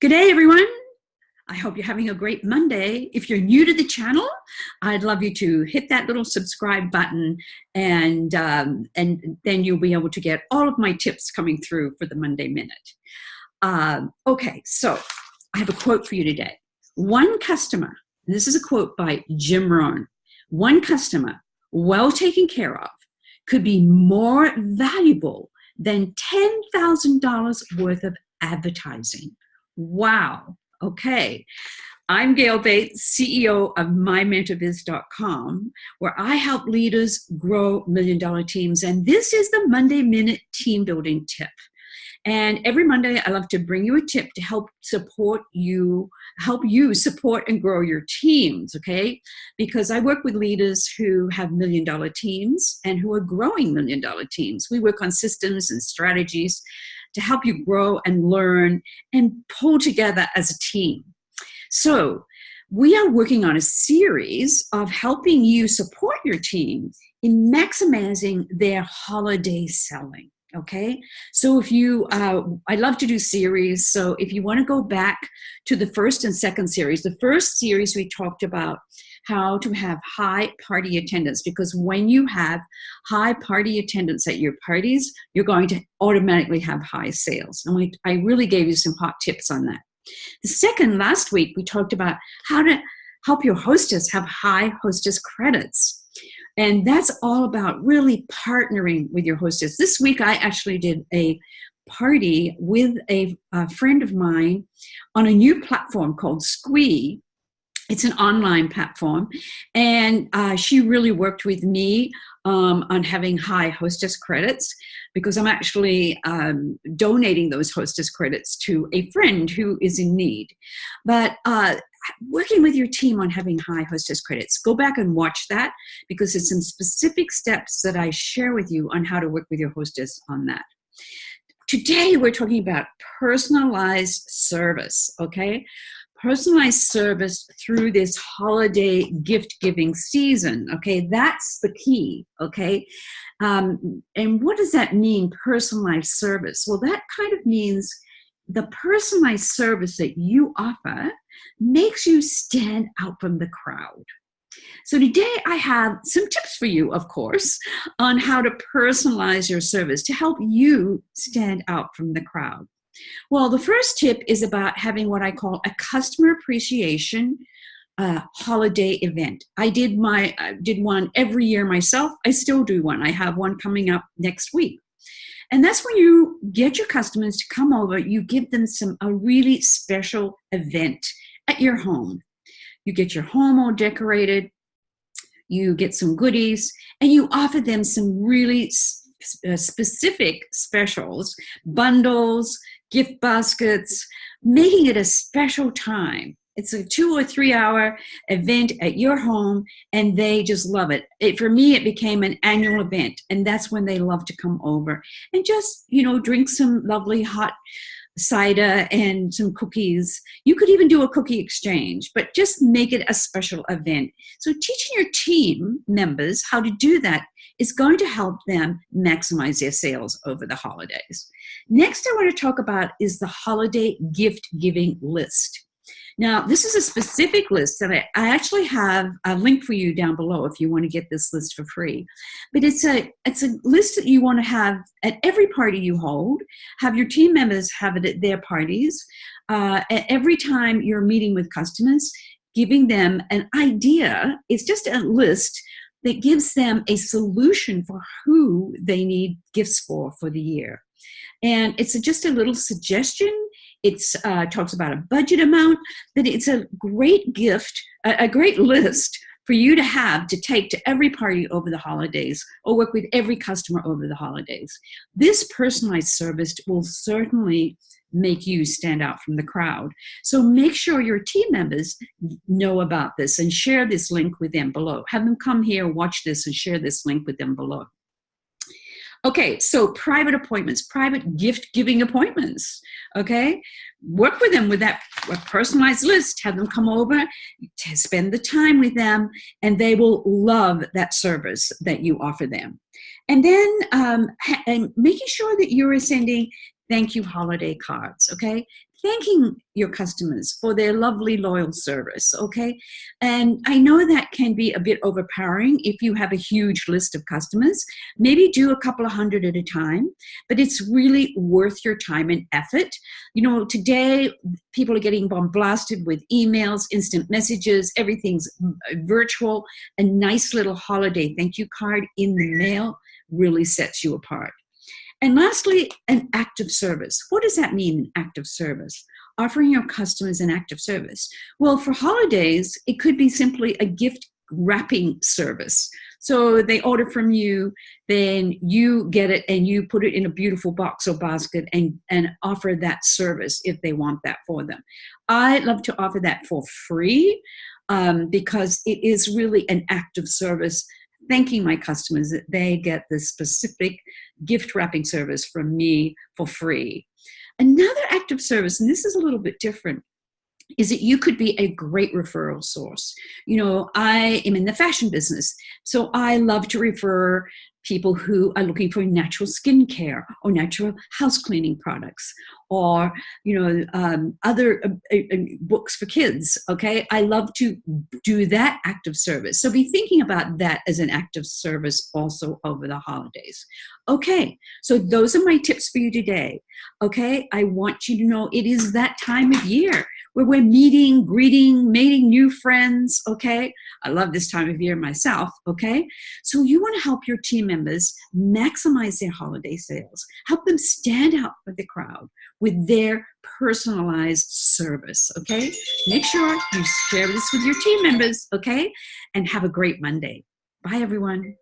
Good day, everyone. I hope you're having a great Monday. If you're new to the channel, I'd love you to hit that little subscribe button, and then you'll be able to get all of my tips coming through for the Monday Minute. Okay, so I have a quote for you today. One customer, and this is a quote by Jim Rohn, one customer well taken care of could be more valuable than $10,000 worth of advertising. Wow. Okay. I'm Gail Bates, CEO of MyMentorBiz.com, where I help leaders grow million-dollar teams. And this is the Monday Minute Team Building Tip. And every Monday, I love to bring you a tip to help you support and grow your teams, okay? Because I work with leaders who have million-dollar teams and who are growing million-dollar teams. We work on systems and strategies to help you grow and learn and pull together as a team. So we are working on a series of helping you support your team in maximizing their holiday selling. Okay, so if you, I love to do series. So if you want to go back to the first and second series, the first series we talked about how to have high party attendance, because when you have high party attendance at your parties, you're going to automatically have high sales. And I really gave you some hot tips on that. The second, last week, we talked about how to help your hostess have high hostess credits. And that's all about really partnering with your hostess. This week, I actually did a party with a friend of mine on a new platform called Squee. It's an online platform. And she really worked with me on having high hostess credits, because I'm actually donating those hostess credits to a friend who is in need. But working with your team on having high hostess credits, go back and watch that, because it's some specific steps that I share with you on how to work with your hostess on that. Today, we're talking about personalized service, okay? Personalized service through this holiday gift-giving season, okay? That's the key, okay? And what does that mean, personalized service? Well, that kind of means the personalized service that you offer makes you stand out from the crowd. So today I have some tips for you, of course, on how to personalize your service to help you stand out from the crowd. Well, the first tip is about having what I call a customer appreciation holiday event. I did one every year myself. I still do one. I have one coming up next week. And that's when you get your customers to come over, you give them a really special event at your home. You get your home all decorated, you get some goodies, and you offer them some really specific specials, bundles, gift baskets, making it a special time. It's a 2 or 3 hour event at your home, and they just love it. For me, it became an annual event, and that's when they love to come over and just, drink some lovely hot cider and some cookies. You could even do a cookie exchange, but just make it a special event. So teaching your team members how to do that is going to help them maximize their sales over the holidays. Next, I want to talk about is the holiday gift giving list. Now, this is a specific list that I actually have a link for you down below if you want to get this list for free. But it's a list that you want to have at every party you hold, have your team members have it at their parties. Every time you're meeting with customers, giving them an idea. It's just a list that gives them a solution for who they need gifts for the year. And it's just a little suggestion. It talks about a budget amount, but it's a great gift, a great list for you to have to take to every party over the holidays or work with every customer over the holidays. This personalized service will certainly make you stand out from the crowd. So make sure your team members know about this and share this link with them below. Have them come here, watch this, and share this link with them below. Okay, so private appointments, private gift-giving appointments, okay? Work with them with that personalized list. Have them come over, to spend the time with them, and they will love that service that you offer them. And then and making sure that you're sending thank you holiday cards, okay? Thanking your customers for their lovely, loyal service, okay? And I know that can be a bit overpowering if you have a huge list of customers. Maybe do a couple of hundred at a time, but it's really worth your time and effort. You know, today people are getting bombarded with emails, instant messages, everything's virtual. A nice little holiday thank you card in the mail really sets you apart. And lastly, an act of service. What does that mean, an act of service? Offering your customers an act of service. Well, for holidays, it could be simply a gift wrapping service. So they order from you, then you get it and you put it in a beautiful box or basket and offer that service if they want that for them. I love to offer that for free because it is really an act of service, thanking my customers that they get this specific gift wrapping service from me for free. Another act of service, and this is a little bit different, is that you could be a great referral source. You know, I am in the fashion business, so I love to refer people who are looking for natural skincare or natural house cleaning products or, you know, other books for kids, okay? I love to do that act of service. So be thinking about that as an act of service also over the holidays. Okay, so those are my tips for you today, okay? I want you to know it is that time of year where we're meeting, greeting, making new friends, okay? I love this time of year myself, okay? So you want to help your team members maximize their holiday sales, help them stand out for the crowd with their personalized service, okay? Make sure you share this with your team members, okay? And have a great Monday. Bye, everyone.